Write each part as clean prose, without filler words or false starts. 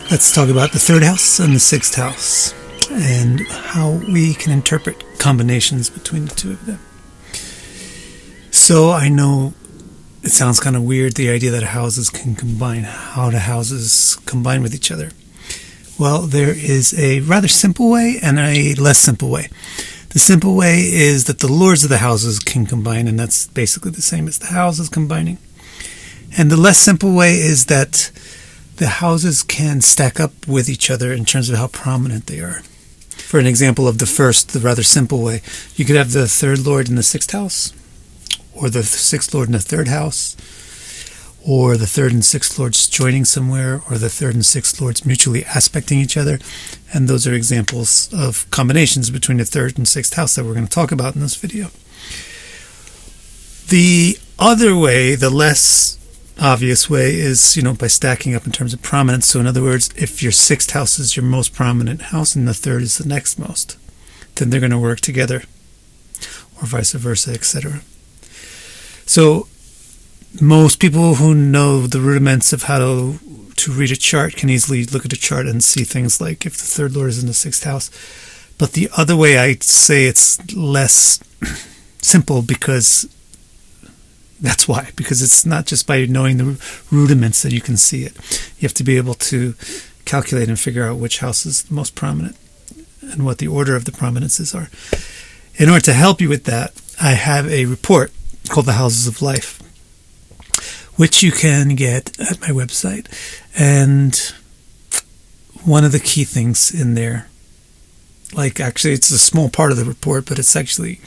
Let's talk about the third house and the sixth house and how we can interpret combinations between the two of them. So I know it sounds kind of weird, the idea that houses can combine. How do houses combine with each other? Well, there is a rather simple way and a less simple way. The simple way is that the lords of the houses can combine, and that's basically the same as the houses combining. And the less simple way is that the houses can stack up with each other in terms of how prominent they are. For an example of the first, the rather simple way, you could have the third lord in the sixth house, or the sixth lord in the third house, or the third and sixth lords joining somewhere, or the third and sixth lords mutually aspecting each other. And those are examples of combinations between the third and sixth house that we're going to talk about in this video. The other way, the less obvious way, is by stacking up in terms of prominence. So in other words, if your sixth house is your most prominent house and the third is the next most, then they're going to work together, or vice versa, etc. So most people who know the rudiments of how to read a chart can easily look at a chart and see things like if the third lord is in the sixth house. But the other way, I'd say it's less simple, because that's why. Because it's not just by knowing the rudiments that you can see it. You have to be able to calculate and figure out which house is the most prominent and what the order of the prominences are. In order to help you with that, I have a report called The Houses of Life, which you can get at my website. And one of the key things in there, actually it's a small part of the report, but it's actually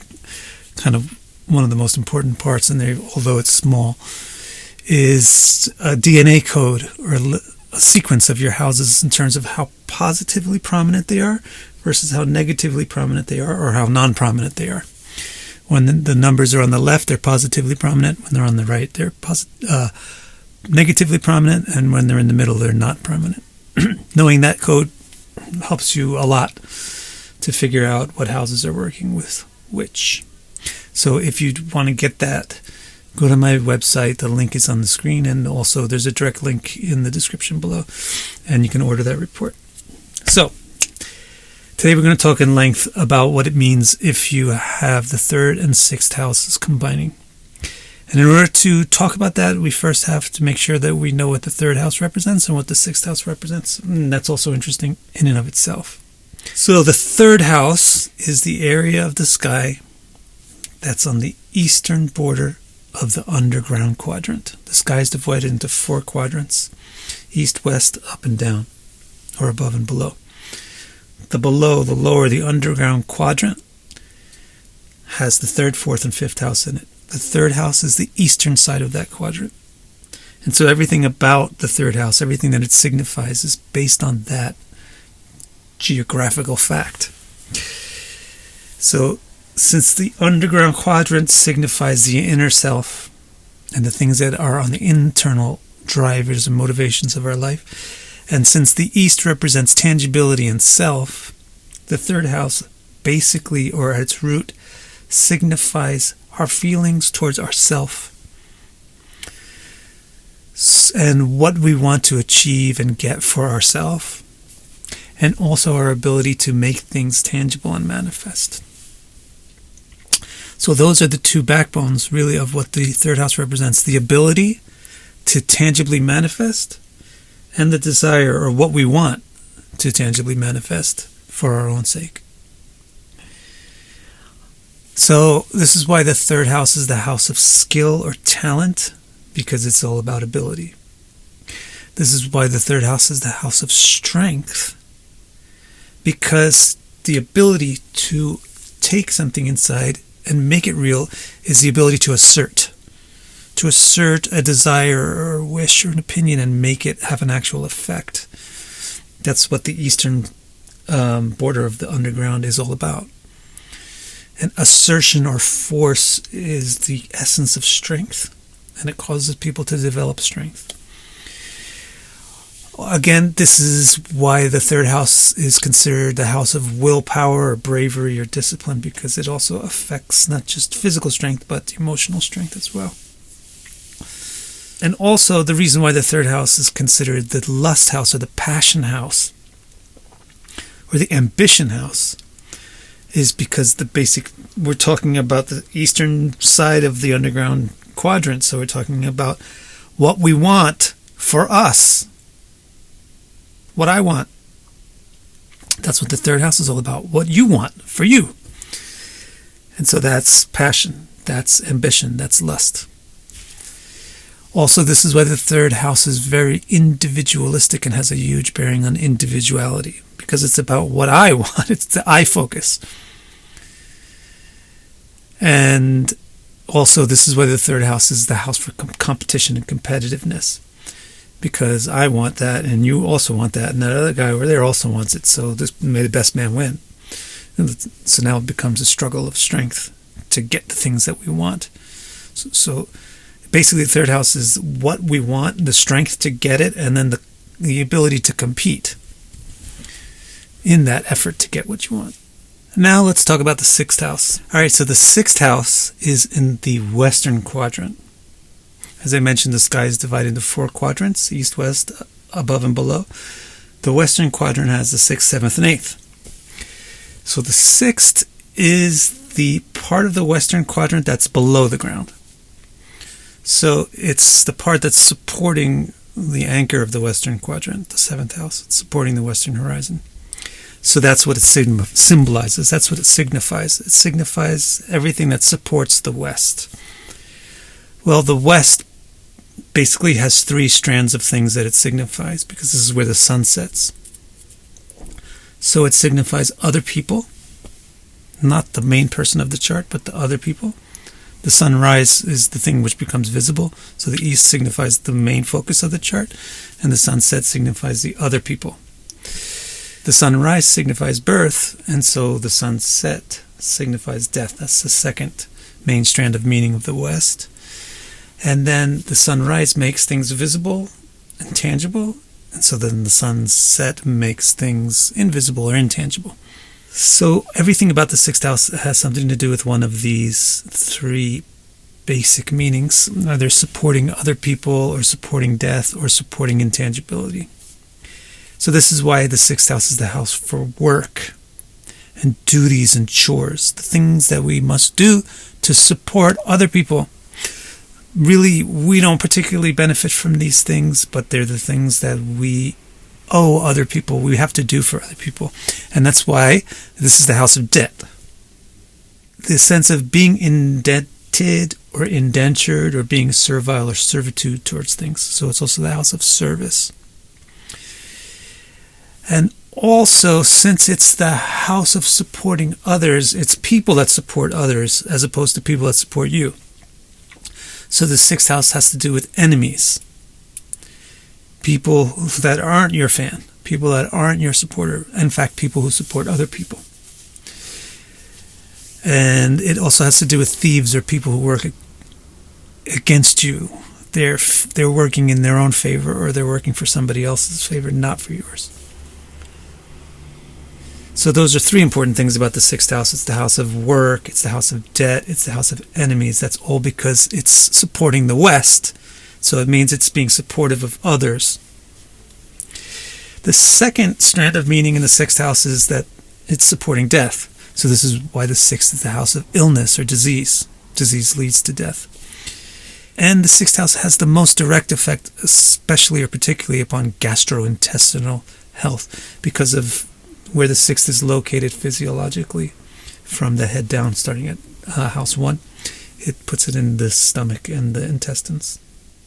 kind of one of the most important parts in there, although it's small, is a DNA code, or a sequence of your houses in terms of how positively prominent they are versus how negatively prominent they are, or how non-prominent they are. When the numbers are on the left, they're positively prominent. When they're on the right, they're negatively prominent. And when they're in the middle, they're not prominent. Knowing that code helps you a lot to figure out what houses are working with which. So if you want to get that, go to my website. The link is on the screen, and also there's a direct link in the description below, and you can order that report. So today we're going to talk in length about what it means if you have the third and sixth houses combining. And in order to talk about that, we first have to make sure that we know what the third house represents and what the sixth house represents. And that's also interesting in and of itself. So the third house is the area of the sky that's on the eastern border of the underground quadrant. The sky is divided into 4 quadrants: east, west, up and down, or above and below. The lower, the underground quadrant, has the third, fourth, and fifth house in it. The third house is the eastern side of that quadrant. And so everything about the third house, everything that it signifies, is based on that geographical fact. So since the underground quadrant signifies the inner self and the things that are on the internal drivers and motivations of our life, and since the east represents tangibility and self, the third house basically, or at its root, signifies our feelings towards ourself and what we want to achieve and get for ourselves, and also our ability to make things tangible and manifest. So those are the 2 backbones, really, of what the third house represents: the ability to tangibly manifest, and the desire, or what we want to tangibly manifest for our own sake. So this is why the third house is the house of skill or talent, because it's all about ability. This is why the third house is the house of strength, because the ability to take something inside and make it real is the ability to assert a desire or a wish or an opinion and make it have an actual effect. That's what the eastern border of the underground is all about. And assertion or force is the essence of strength, and it causes people to develop strength. Again, this is why the third house is considered the house of willpower or bravery or discipline, because it also affects not just physical strength, but emotional strength as well. And also the reason why the third house is considered the lust house or the passion house or the ambition house is because we're talking about the eastern side of the underground quadrant. So we're talking about what we want for us, what I want. That's what the third house is all about, what you want for you. And so that's passion, that's ambition, that's lust. Also, this is why the third house is very individualistic and has a huge bearing on individuality, because it's about what I want. It's the I focus. And also, this is why the third house is the house for competition and competitiveness, because I want that and you also want that, and that other guy over there also wants it, so this may the best man win. And so now it becomes a struggle of strength to get the things that we want. So basically, the third house is what we want, the strength to get it, and then the ability to compete in that effort to get what you want. Now let's talk about the sixth house. All right, so the sixth house is in the western quadrant. As I mentioned, the sky is divided into 4 quadrants, east, west, above and below. The western quadrant has the 6th, 7th, and 8th. So the 6th is the part of the western quadrant that's below the ground. So it's the part that's supporting the anchor of the western quadrant, the 7th house. It's supporting the western horizon. So that's what it symbolizes. That's what it signifies. It signifies everything that supports the west. Well, the west basically has 3 strands of things that it signifies, because this is where the sun sets. So it signifies other people, not the main person of the chart, but the other people. The sunrise is the thing which becomes visible. So the east signifies the main focus of the chart, and the sunset signifies the other people. The sunrise signifies birth, and so the sunset signifies death. That's the second main strand of meaning of the west. And then the sunrise makes things visible and tangible, and so then the sunset makes things invisible or intangible. So everything about the sixth house has something to do with one of these 3 basic meanings, either supporting other people or supporting death or supporting intangibility. So this is why the sixth house is the house for work and duties and chores, the things that we must do to support other people. Really, we don't particularly benefit from these things, but they're the things that we owe other people, we have to do for other people. And that's why this is the house of debt. The sense of being indebted or indentured or being servile or servitude towards things. So it's also the house of service. And also, since it's the house of supporting others, it's people that support others as opposed to people that support you. So the sixth house has to do with enemies. People that aren't your fan, people that aren't your supporter, in fact, people who support other people. And it also has to do with thieves or people who work against you. They're working in their own favor, or they're working for somebody else's favor, not for yours. So those are 3 important things about the sixth house. It's the house of work, it's the house of debt, it's the house of enemies. That's all because it's supporting the West. So it means it's being supportive of others. The second strand of meaning in the sixth house is that it's supporting death. So this is why the sixth is the house of illness or disease. Disease leads to death. And the sixth house has the most direct effect, especially or particularly upon gastrointestinal health, because of where the sixth is located physiologically from the head down, starting at house 1. It puts it in the stomach and the intestines.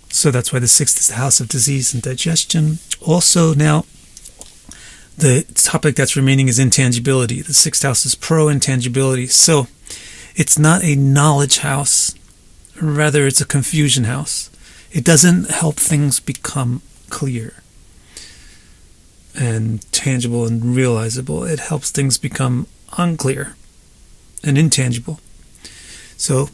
So that's why the sixth is the house of disease and digestion. Also, now, the topic that's remaining is intangibility. The sixth house is pro-intangibility. So it's not a knowledge house. Rather, it's a confusion house. It doesn't help things become clear and tangible and realizable. It helps things become unclear and intangible. So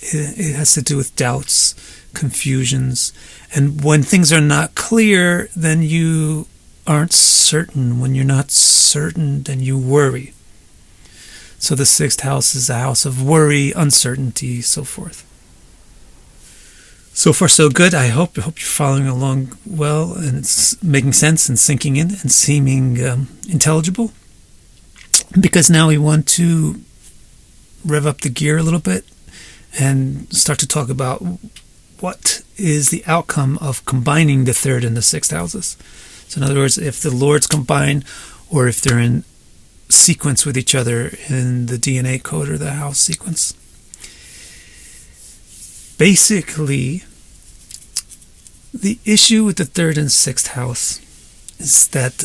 it has to do with doubts, confusions, and when things are not clear, then you aren't certain. When you're not certain, then you worry. So the sixth house is a house of worry, uncertainty, so forth. So far, so good. I hope you're following along well, and it's making sense and sinking in and seeming intelligible. Because now we want to rev up the gear a little bit and start to talk about what is the outcome of combining the third and the sixth houses. So in other words, if the lords combine or if they're in sequence with each other in the DNA code or the house sequence. Basically, the issue with the third and sixth house is that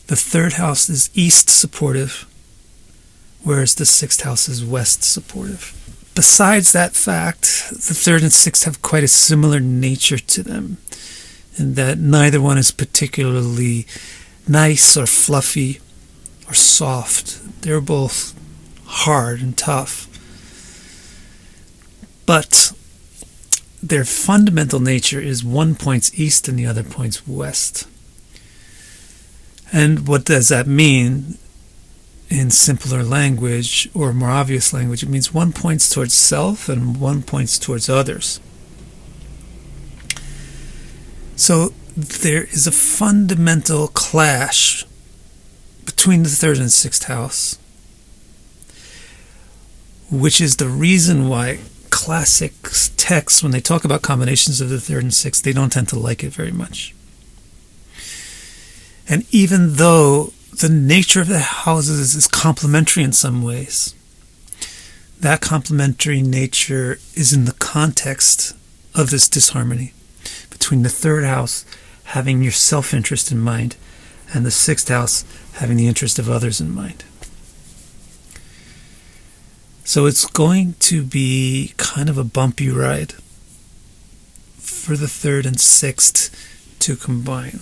the third house is east supportive, whereas the sixth house is west supportive. Besides that fact, the third and sixth have quite a similar nature to them, in that neither one is particularly nice or fluffy or soft. They're both hard and tough. But their fundamental nature is one points east and the other points west. And what does that mean in simpler language or more obvious language? It means one points towards self and one points towards others. So there is a fundamental clash between the third and sixth house, which is the reason why classic texts, when they talk about combinations of the third and sixth, they don't tend to like it very much. And even though the nature of the houses is complementary in some ways, that complementary nature is in the context of this disharmony between the third house having your self-interest in mind and the sixth house having the interest of others in mind. So it's going to be kind of a bumpy ride for the third and sixth to combine.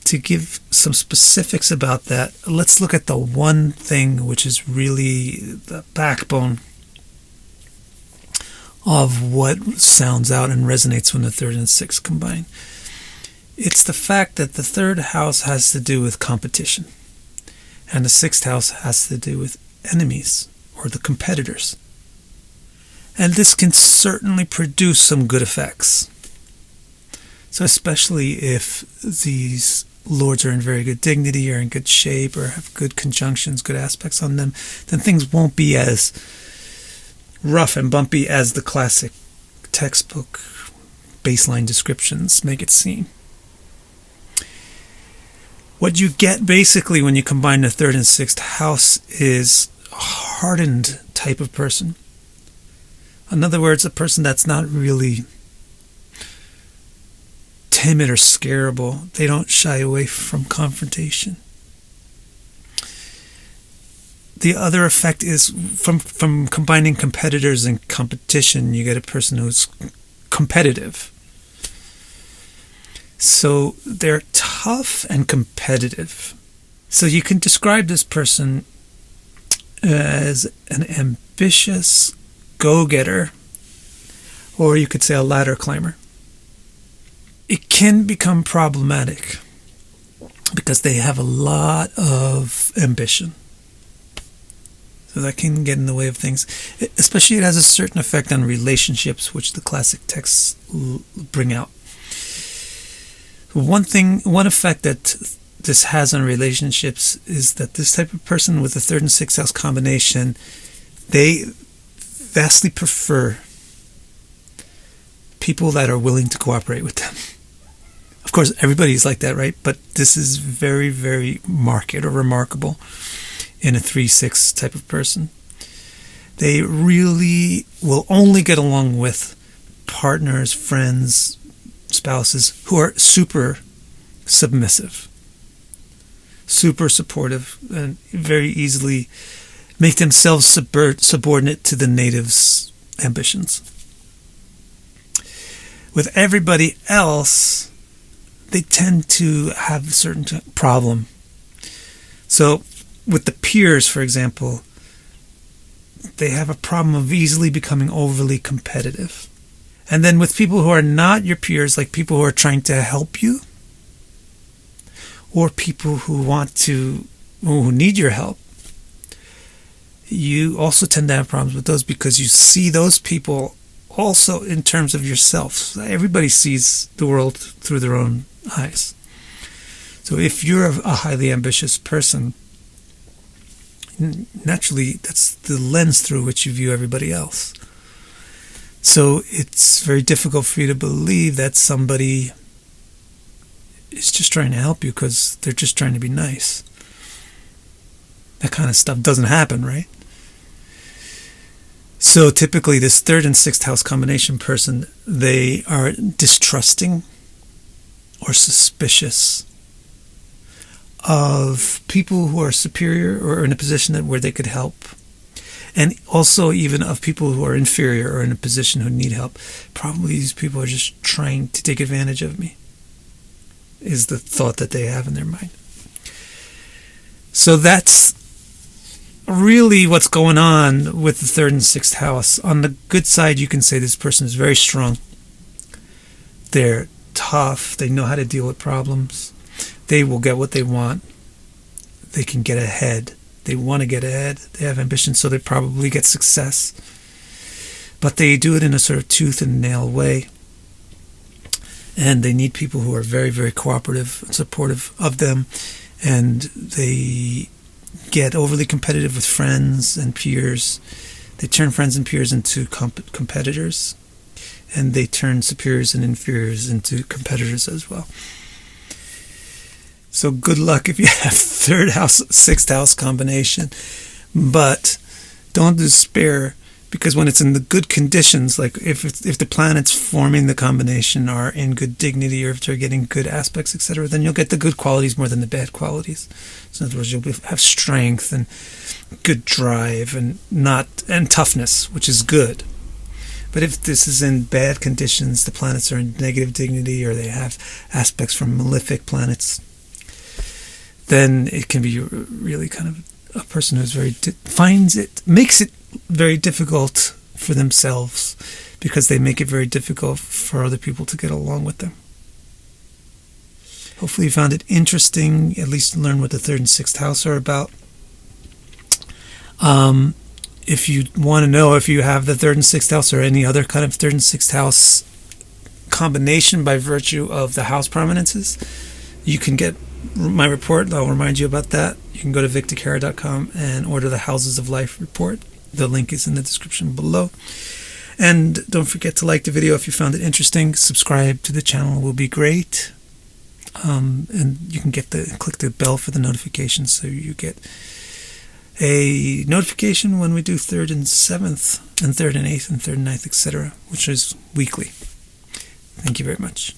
To give some specifics about that, let's look at the one thing which is really the backbone of what sounds out and resonates when the third and sixth combine. It's the fact that the third house has to do with competition, and the sixth house has to do with enemies or the competitors. And this can certainly produce some good effects. So especially if these lords are in very good dignity or in good shape or have good conjunctions, good aspects on them, then things won't be as rough and bumpy as the classic textbook baseline descriptions make it seem. What you get basically when you combine the third and sixth house is a hardened type of person. In other words, a person that's not really timid or scarable. They don't shy away from confrontation. The other effect is from combining competitors and competition, you get a person who's competitive. So they're tough and competitive. So you can describe this person as an ambitious go-getter, or you could say a ladder climber. It can become problematic because they have a lot of ambition. So that can get in the way of things. Especially it has a certain effect on relationships, which the classic texts bring out. One effect that this has on relationships is that this type of person with the third and sixth house combination, they vastly prefer people that are willing to cooperate with them. Of course, everybody's like that, right? But this is very, very marked or remarkable in a 3-6 type of person. They really will only get along with partners, friends, spouses who are super submissive, super supportive, and very easily make themselves subordinate to the native's ambitions. With everybody else, they tend to have a certain problem. So with the peers, for example, they have a problem of easily becoming overly competitive. And then with people who are not your peers, like people who are trying to help you, or people who need your help, you also tend to have problems with those because you see those people also in terms of yourself. Everybody sees the world through their own eyes. So if you're a highly ambitious person, naturally that's the lens through which you view everybody else. So it's very difficult for you to believe that somebody is just trying to help you because they're just trying to be nice. That kind of stuff doesn't happen, right? So typically this 3rd and 6th house combination person, they are distrusting or suspicious of people who are superior or in a position where they could help. And also even of people who are inferior or in a position who need help. Probably these people are just trying to take advantage of me, is the thought that they have in their mind. So that's really what's going on with the 3rd and 6th house. On the good side, you can say this person is very strong. They're tough. They know how to deal with problems. They will get what they want. They can get ahead. They want to get ahead. They have ambition, so they probably get success. But they do it in a sort of tooth and nail way. And they need people who are very, very cooperative and supportive of them. And they get overly competitive with friends and peers. They turn friends and peers into competitors. And they turn superiors and inferiors into competitors as well. So good luck if you have 3rd house, 6th house combination. But don't despair, because when it's in the good conditions, like if the planets forming the combination are in good dignity, or if they're getting good aspects, etc., then you'll get the good qualities more than the bad qualities. So in other words, you'll have strength and good drive and toughness, which is good. But if this is in bad conditions, the planets are in negative dignity, or they have aspects from malefic planets, then it can be really kind of a person who's makes it very difficult for themselves, because they make it very difficult for other people to get along with them. Hopefully you found it interesting, at least learn what the 3rd and 6th house are about. If you want to know if you have the 3rd and 6th house or any other kind of 3rd and 6th house combination by virtue of the house prominences, you can get my report. I'll remind you about that. You can go to victorcara.com and order the Houses of Life report. The link is in the description below. And don't forget to like the video if you found it interesting. Subscribe to the channel will be great. And you can click the bell for the notifications, so you get a notification when we do 3rd and 7th and 3rd and 8th and 3rd and 9th, etc., which is weekly. Thank you very much.